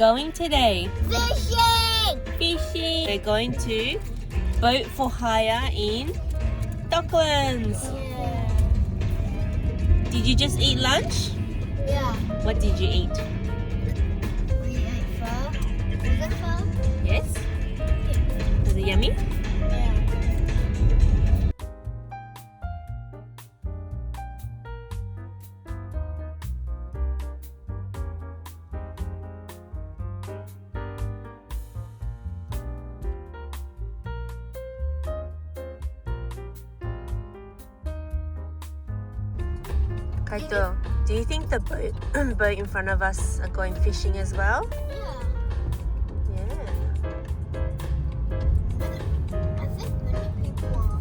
Going today? Fishing! We're going to boat for hire in Docklands. Yeah. Did you just eat lunch? Yeah. What did you eat? We ate pho. Was it pho? Yes? Was it yummy? Yeah. Kaito, do you think the boat in front of us are going fishing as well? Yeah. Yeah. I think many people are.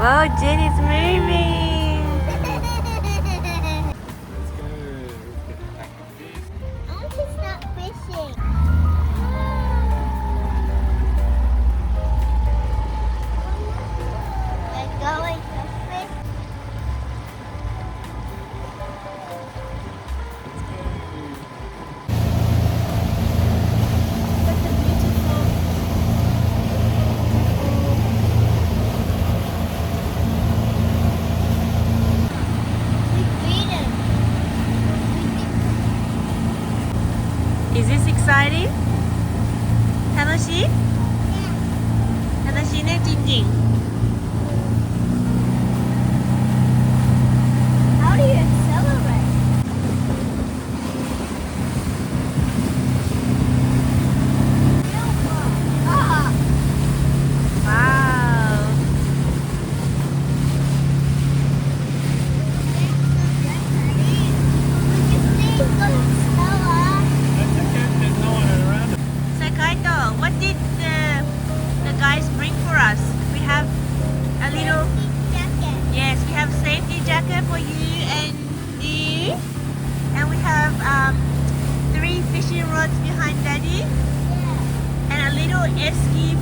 Wow, Jen is moving. I want to start fishing. We're going to fish. Such a beautiful. Is this exciting? 楽しい？楽しいね、ジンジン。How do you accelerate? Ah, Wow. So Kaito, what did the guys bring for us? We have a little, yes, we have safety jacket for you and you, and we have 3 fishing rods behind Daddy, and a little esky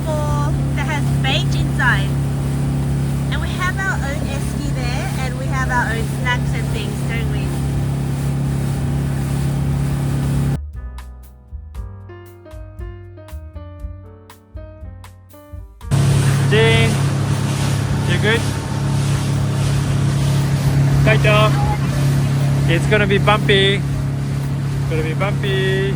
that has bait inside. And we have our own esky there, and we have our own snacks and things, don't we? Jane, you good? Kaito, it's gonna be bumpy. It's gonna be bumpy.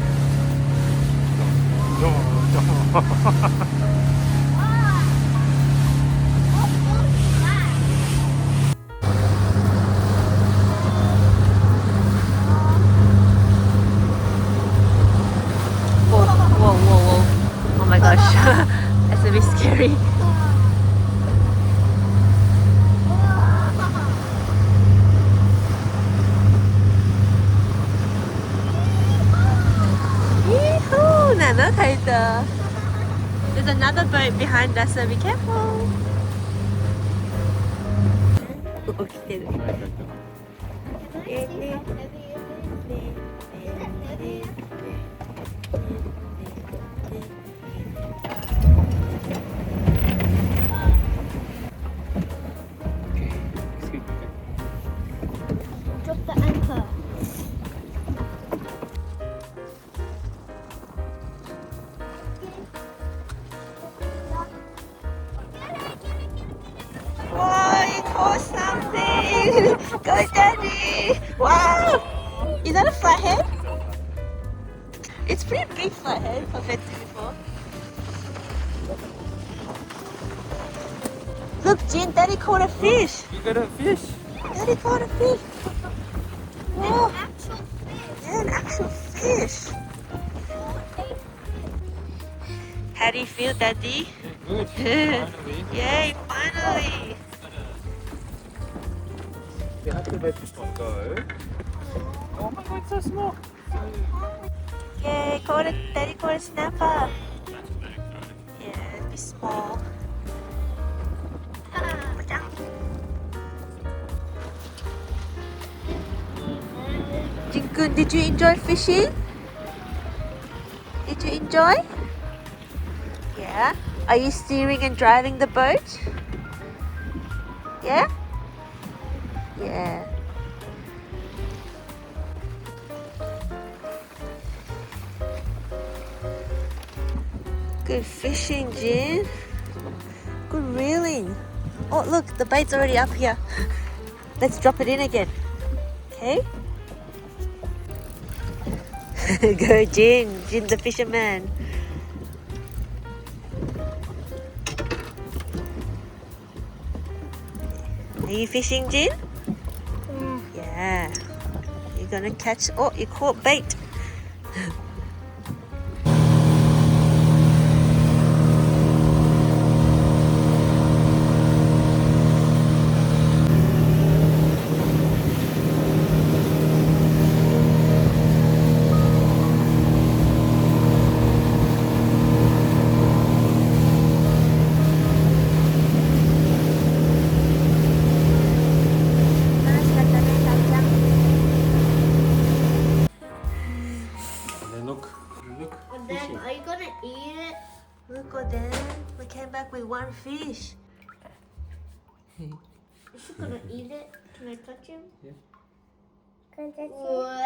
Whoa, whoa, whoa, whoa. Oh my gosh. That's a bit scary. Yee-hoo! Nana, Kaito. There's another boat behind us, so be careful. Oh, 来てる。Drop the anchor. Whoa, it caught something! Go, Daddy! Wow! Is that a flathead? It's pretty big flathead compared to before. Look, Jin, Daddy caught a fish! You got a fish? Daddy caught a fish! Whoa! Actual fish. Yeah, an actual fish! How do you feel, Daddy? Good. Finally. Yay, finally! You have to let this one go. Oh my god, it's so small. Yay, Daddy caught a snapper! Yeah, it'd be small. Kun, did you enjoy fishing? Did you enjoy? Yeah. Are you steering and driving the boat? Yeah? Yeah. Good fishing, Jin. Good reeling. Oh, look, the bait's already up here. Let's drop it in again. Okay? Go, Jin. Jin the fisherman. Are you fishing, Jin? Yeah. Yeah. You're gonna catch. Oh, you caught bait. And then look. And then, are you gonna eat it? Look, Oden. We came back with one fish. Is she gonna eat it? Can I touch him? Yeah. What?